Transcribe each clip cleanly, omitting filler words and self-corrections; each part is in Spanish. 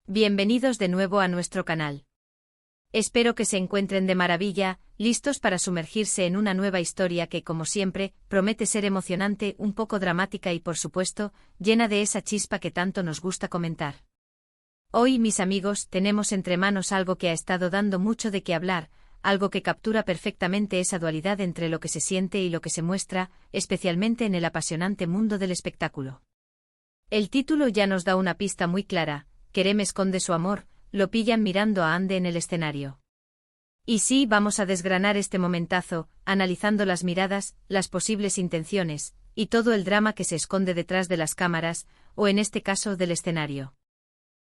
Bienvenidos de nuevo a nuestro canal. Espero que se encuentren de maravilla, listos para sumergirse en una nueva historia que, como siempre, promete ser emocionante, un poco dramática y, por supuesto, llena de esa chispa que tanto nos gusta comentar. Hoy, mis amigos, tenemos entre manos algo que ha estado dando mucho de qué hablar, algo que captura perfectamente esa dualidad entre lo que se siente y lo que se muestra, especialmente en el apasionante mundo del espectáculo. El título ya nos da una pista muy clara: Kerem esconde su amor, lo pillan mirando a Hande en el escenario. Y sí, vamos a desgranar este momentazo, analizando las miradas, las posibles intenciones, y todo el drama que se esconde detrás de las cámaras, o en este caso del escenario.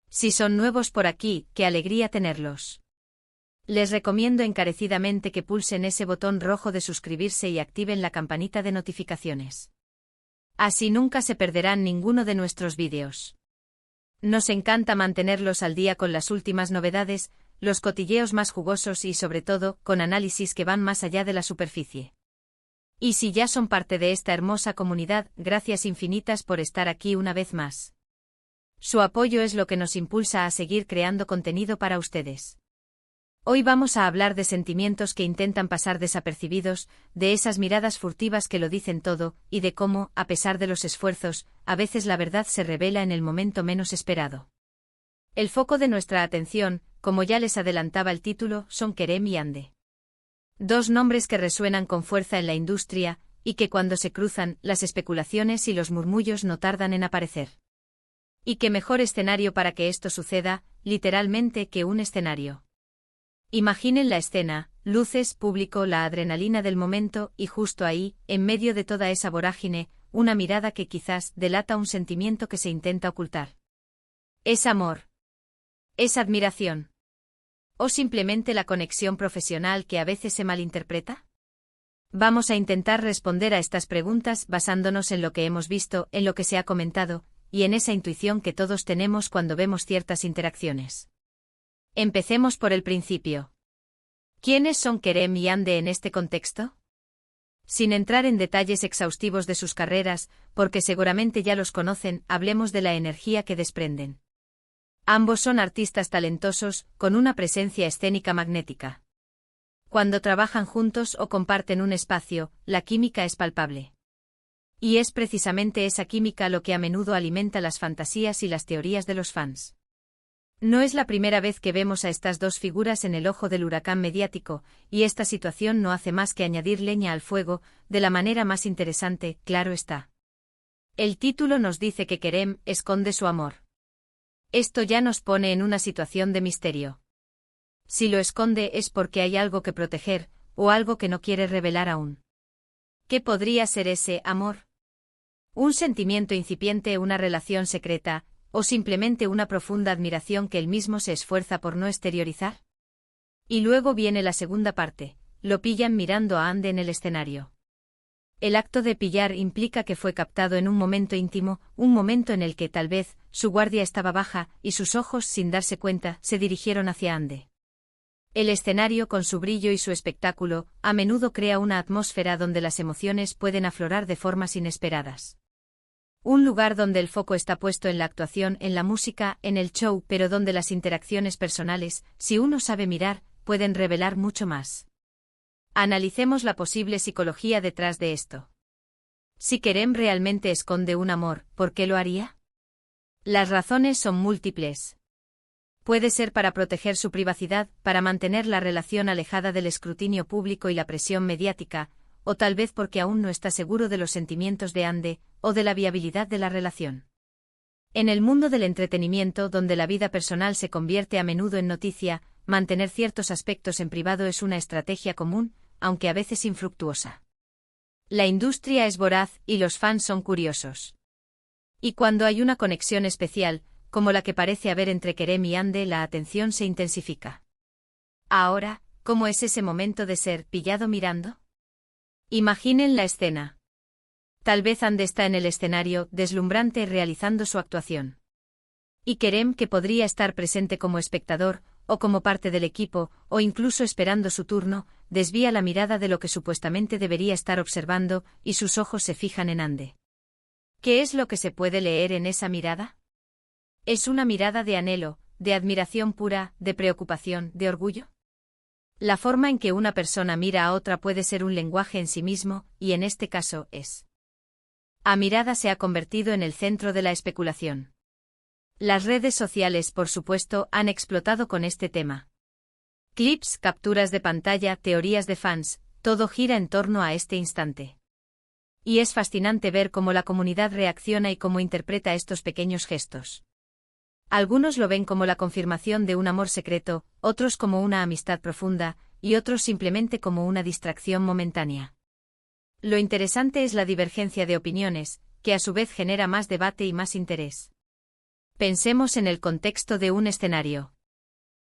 Si son nuevos por aquí, qué alegría tenerlos. Les recomiendo encarecidamente que pulsen ese botón rojo de suscribirse y activen la campanita de notificaciones. Así nunca se perderán ninguno de nuestros vídeos. Nos encanta mantenerlos al día con las últimas novedades, los cotilleos más jugosos y, sobre todo, con análisis que van más allá de la superficie. Y si ya son parte de esta hermosa comunidad, gracias infinitas por estar aquí una vez más. Su apoyo es lo que nos impulsa a seguir creando contenido para ustedes. Hoy vamos a hablar de sentimientos que intentan pasar desapercibidos, de esas miradas furtivas que lo dicen todo, y de cómo, a pesar de los esfuerzos, a veces la verdad se revela en el momento menos esperado. El foco de nuestra atención, como ya les adelantaba el título, son Kerem y Hande. Dos nombres que resuenan con fuerza en la industria, y que cuando se cruzan, las especulaciones y los murmullos no tardan en aparecer. Y qué mejor escenario para que esto suceda, literalmente, que un escenario. Imaginen la escena: luces, público, la adrenalina del momento, y justo ahí, en medio de toda esa vorágine, una mirada que quizás delata un sentimiento que se intenta ocultar. ¿Es amor? ¿Es admiración? ¿O simplemente la conexión profesional que a veces se malinterpreta? Vamos a intentar responder a estas preguntas basándonos en lo que hemos visto, en lo que se ha comentado, y en esa intuición que todos tenemos cuando vemos ciertas interacciones. Empecemos por el principio. ¿Quiénes son Kerem y Hande en este contexto? Sin entrar en detalles exhaustivos de sus carreras, porque seguramente ya los conocen, hablemos de la energía que desprenden. Ambos son artistas talentosos, con una presencia escénica magnética. Cuando trabajan juntos o comparten un espacio, la química es palpable. Y es precisamente esa química lo que a menudo alimenta las fantasías y las teorías de los fans. No es la primera vez que vemos a estas dos figuras en el ojo del huracán mediático, y esta situación no hace más que añadir leña al fuego, de la manera más interesante, claro está. El título nos dice que Kerem esconde su amor. Esto ya nos pone en una situación de misterio. Si lo esconde es porque hay algo que proteger, o algo que no quiere revelar aún. ¿Qué podría ser ese amor? ¿Un sentimiento incipiente, una relación secreta, o simplemente una profunda admiración que él mismo se esfuerza por no exteriorizar? Y luego viene la segunda parte: lo pillan mirando a Hande en el escenario. El acto de pillar implica que fue captado en un momento íntimo, un momento en el que, tal vez, su guardia estaba baja, y sus ojos, sin darse cuenta, se dirigieron hacia Hande. El escenario, con su brillo y su espectáculo, a menudo crea una atmósfera donde las emociones pueden aflorar de formas inesperadas. Un lugar donde el foco está puesto en la actuación, en la música, en el show, pero donde las interacciones personales, si uno sabe mirar, pueden revelar mucho más. Analicemos la posible psicología detrás de esto. Si Kerem realmente esconde un amor, ¿por qué lo haría? Las razones son múltiples. Puede ser para proteger su privacidad, para mantener la relación alejada del escrutinio público y la presión mediática, o tal vez porque aún no está seguro de los sentimientos de Hande, o de la viabilidad de la relación. En el mundo del entretenimiento, donde la vida personal se convierte a menudo en noticia, mantener ciertos aspectos en privado es una estrategia común, aunque a veces infructuosa. La industria es voraz, y los fans son curiosos. Y cuando hay una conexión especial, como la que parece haber entre Kerem y Hande, la atención se intensifica. Ahora, ¿cómo es ese momento de ser pillado mirando? Imaginen la escena. Tal vez Hande está en el escenario, deslumbrante, realizando su actuación. Y Kerem, que podría estar presente como espectador, o como parte del equipo, o incluso esperando su turno, desvía la mirada de lo que supuestamente debería estar observando, y sus ojos se fijan en Hande. ¿Qué es lo que se puede leer en esa mirada? Es una mirada de anhelo, de admiración pura, de preocupación, de orgullo? La forma en que una persona mira a otra puede ser un lenguaje en sí mismo, y en este caso es. La mirada se ha convertido en el centro de la especulación. Las redes sociales, por supuesto, han explotado con este tema. Clips, capturas de pantalla, teorías de fans, todo gira en torno a este instante. Y es fascinante ver cómo la comunidad reacciona y cómo interpreta estos pequeños gestos. Algunos lo ven como la confirmación de un amor secreto, otros como una amistad profunda, y otros simplemente como una distracción momentánea. Lo interesante es la divergencia de opiniones, que a su vez genera más debate y más interés. Pensemos en el contexto de un escenario.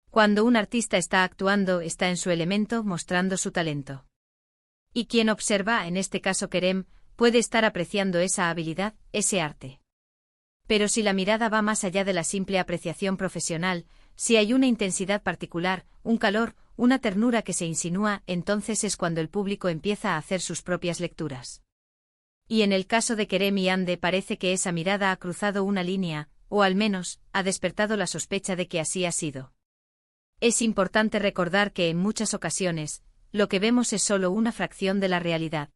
Cuando un artista está actuando, está en su elemento, mostrando su talento. Y quien observa, en este caso Kerem, puede estar apreciando esa habilidad, ese arte. Pero si la mirada va más allá de la simple apreciación profesional, si hay una intensidad particular, un calor, una ternura que se insinúa, entonces es cuando el público empieza a hacer sus propias lecturas. Y en el caso de Kerem y Hande parece que esa mirada ha cruzado una línea, o al menos, ha despertado la sospecha de que así ha sido. Es importante recordar que en muchas ocasiones, lo que vemos es solo una fracción de la realidad.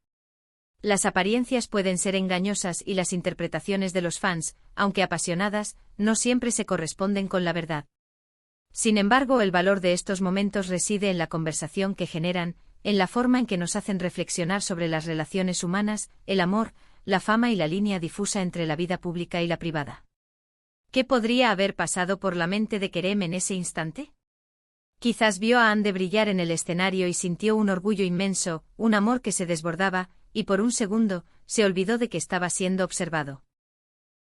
Las apariencias pueden ser engañosas y las interpretaciones de los fans, aunque apasionadas, no siempre se corresponden con la verdad. Sin embargo, el valor de estos momentos reside en la conversación que generan, en la forma en que nos hacen reflexionar sobre las relaciones humanas, el amor, la fama y la línea difusa entre la vida pública y la privada. ¿Qué podría haber pasado por la mente de Kerem en ese instante? Quizás vio a Hande brillar en el escenario y sintió un orgullo inmenso, un amor que se desbordaba, y por un segundo, se olvidó de que estaba siendo observado.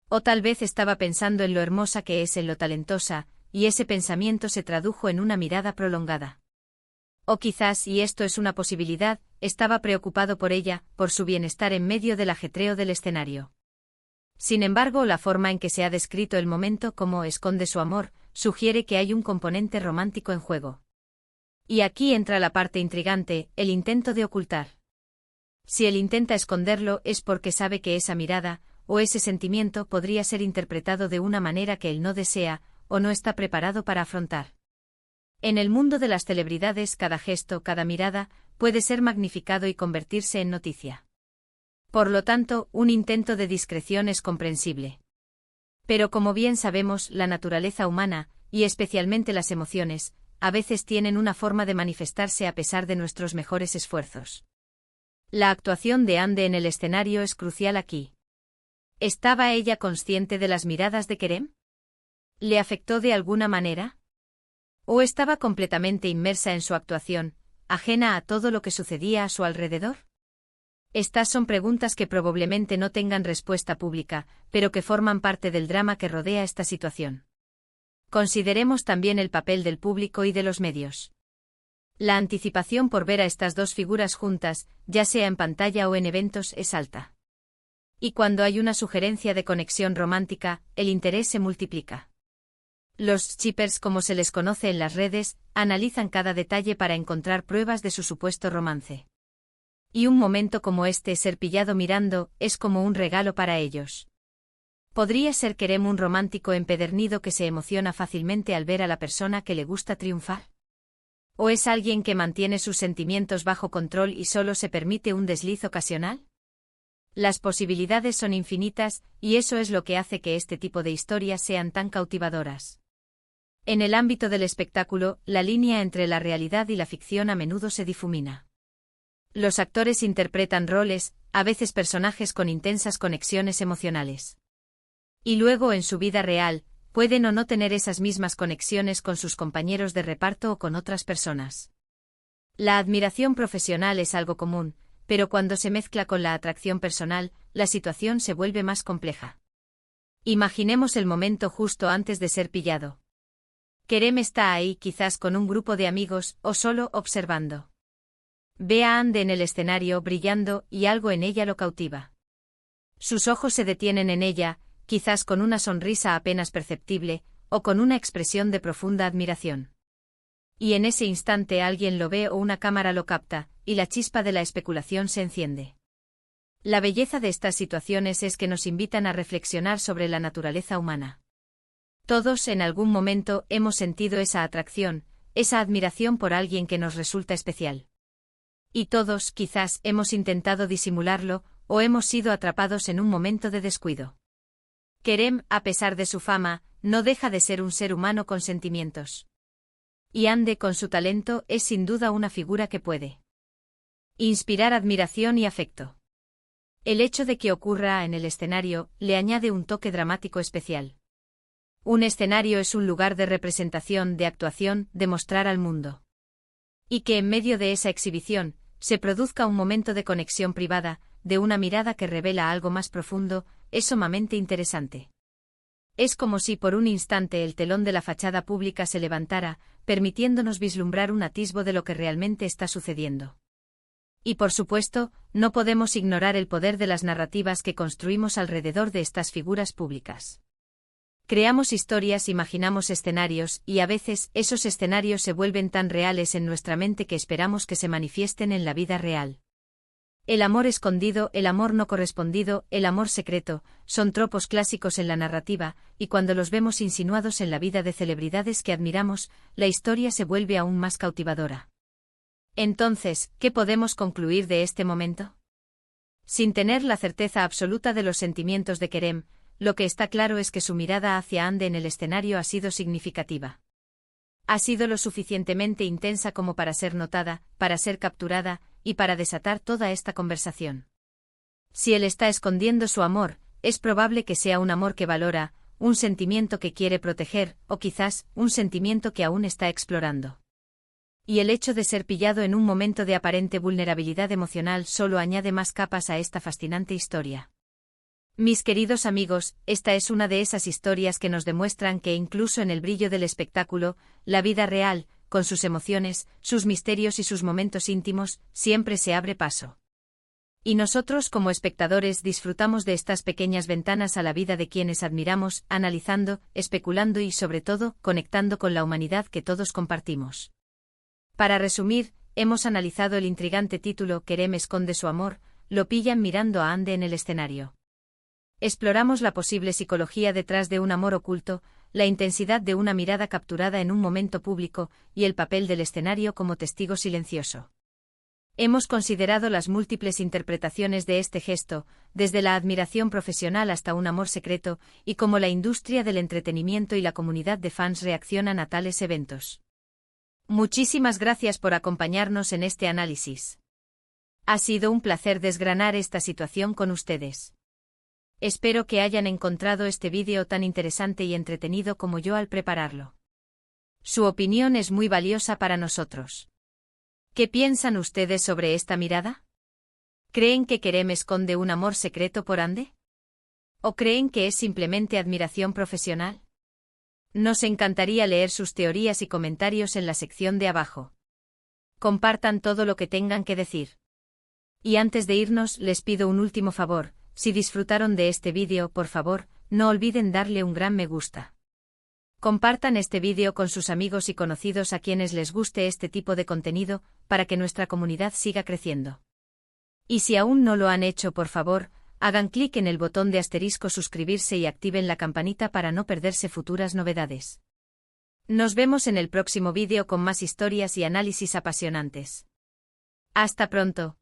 O tal vez estaba pensando en lo hermosa que es, en lo talentosa, y ese pensamiento se tradujo en una mirada prolongada. O quizás, y esto es una posibilidad, estaba preocupado por ella, por su bienestar en medio del ajetreo del escenario. Sin embargo, la forma en que se ha descrito el momento como esconde su amor, sugiere que hay un componente romántico en juego. Y aquí entra la parte intrigante, el intento de ocultar. Si él intenta esconderlo es porque sabe que esa mirada, o ese sentimiento podría ser interpretado de una manera que él no desea, o no está preparado para afrontar. En el mundo de las celebridades, cada gesto, cada mirada, puede ser magnificado y convertirse en noticia. Por lo tanto, un intento de discreción es comprensible. Pero como bien sabemos, la naturaleza humana, y especialmente las emociones, a veces tienen una forma de manifestarse a pesar de nuestros mejores esfuerzos. La actuación de Hande en el escenario es crucial aquí. ¿Estaba ella consciente de las miradas de Kerem? ¿Le afectó de alguna manera? ¿O estaba completamente inmersa en su actuación, ajena a todo lo que sucedía a su alrededor? Estas son preguntas que probablemente no tengan respuesta pública, pero que forman parte del drama que rodea esta situación. Consideremos también el papel del público y de los medios. La anticipación por ver a estas dos figuras juntas, ya sea en pantalla o en eventos, es alta. Y cuando hay una sugerencia de conexión romántica, el interés se multiplica. Los shippers, como se les conoce en las redes, analizan cada detalle para encontrar pruebas de su supuesto romance. Y un momento como este, ser pillado mirando, es como un regalo para ellos. ¿Podría ser Kerem un romántico empedernido que se emociona fácilmente al ver a la persona que le gusta triunfar? ¿O es alguien que mantiene sus sentimientos bajo control y solo se permite un desliz ocasional? Las posibilidades son infinitas, y eso es lo que hace que este tipo de historias sean tan cautivadoras. En el ámbito del espectáculo, la línea entre la realidad y la ficción a menudo se difumina. Los actores interpretan roles, a veces personajes con intensas conexiones emocionales. Y luego en su vida real, pueden o no tener esas mismas conexiones con sus compañeros de reparto o con otras personas. La admiración profesional es algo común, pero cuando se mezcla con la atracción personal, la situación se vuelve más compleja. Imaginemos el momento justo antes de ser pillado. Kerem está ahí, quizás con un grupo de amigos, o solo observando. Ve a Hande en el escenario brillando y algo en ella lo cautiva. Sus ojos se detienen en ella, quizás con una sonrisa apenas perceptible, o con una expresión de profunda admiración. Y en ese instante alguien lo ve o una cámara lo capta, y la chispa de la especulación se enciende. La belleza de estas situaciones es que nos invitan a reflexionar sobre la naturaleza humana. Todos en algún momento hemos sentido esa atracción, esa admiración por alguien que nos resulta especial. Y todos, quizás, hemos intentado disimularlo, o hemos sido atrapados en un momento de descuido. Kerem, a pesar de su fama, no deja de ser un ser humano con sentimientos. Y Hande, con su talento, es sin duda una figura que puede inspirar admiración y afecto. El hecho de que ocurra en el escenario le añade un toque dramático especial. Un escenario es un lugar de representación, de actuación, de mostrar al mundo. Y que en medio de esa exhibición, se produzca un momento de conexión privada, de una mirada que revela algo más profundo, es sumamente interesante. Es como si por un instante el telón de la fachada pública se levantara, permitiéndonos vislumbrar un atisbo de lo que realmente está sucediendo. Y por supuesto, no podemos ignorar el poder de las narrativas que construimos alrededor de estas figuras públicas. Creamos historias, imaginamos escenarios, y a veces esos escenarios se vuelven tan reales en nuestra mente que esperamos que se manifiesten en la vida real. El amor escondido, el amor no correspondido, el amor secreto, son tropos clásicos en la narrativa, y cuando los vemos insinuados en la vida de celebridades que admiramos, la historia se vuelve aún más cautivadora. Entonces, ¿qué podemos concluir de este momento? Sin tener la certeza absoluta de los sentimientos de Kerem, lo que está claro es que su mirada hacia Hande en el escenario ha sido significativa. Ha sido lo suficientemente intensa como para ser notada, para ser capturada, y para desatar toda esta conversación. Si él está escondiendo su amor, es probable que sea un amor que valora, un sentimiento que quiere proteger, o quizás, un sentimiento que aún está explorando. Y el hecho de ser pillado en un momento de aparente vulnerabilidad emocional solo añade más capas a esta fascinante historia. Mis queridos amigos, esta es una de esas historias que nos demuestran que incluso en el brillo del espectáculo, la vida real, con sus emociones, sus misterios y sus momentos íntimos, siempre se abre paso. Y nosotros como espectadores disfrutamos de estas pequeñas ventanas a la vida de quienes admiramos, analizando, especulando y sobre todo, conectando con la humanidad que todos compartimos. Para resumir, hemos analizado el intrigante título Kerem esconde su amor, lo pillan mirando a Hande en el escenario. Exploramos la posible psicología detrás de un amor oculto, la intensidad de una mirada capturada en un momento público, y el papel del escenario como testigo silencioso. Hemos considerado las múltiples interpretaciones de este gesto, desde la admiración profesional hasta un amor secreto, y cómo la industria del entretenimiento y la comunidad de fans reaccionan a tales eventos. Muchísimas gracias por acompañarnos en este análisis. Ha sido un placer desgranar esta situación con ustedes. Espero que hayan encontrado este vídeo tan interesante y entretenido como yo al prepararlo. Su opinión es muy valiosa para nosotros. ¿Qué piensan ustedes sobre esta mirada? ¿Creen que Kerem esconde un amor secreto por Hande? ¿O creen que es simplemente admiración profesional? Nos encantaría leer sus teorías y comentarios en la sección de abajo. Compartan todo lo que tengan que decir. Y antes de irnos, les pido un último favor. Si disfrutaron de este vídeo, por favor, no olviden darle un gran me gusta. Compartan este vídeo con sus amigos y conocidos a quienes les guste este tipo de contenido, para que nuestra comunidad siga creciendo. Y si aún no lo han hecho, por favor, hagan clic en el botón de asterisco suscribirse y activen la campanita para no perderse futuras novedades. Nos vemos en el próximo vídeo con más historias y análisis apasionantes. Hasta pronto.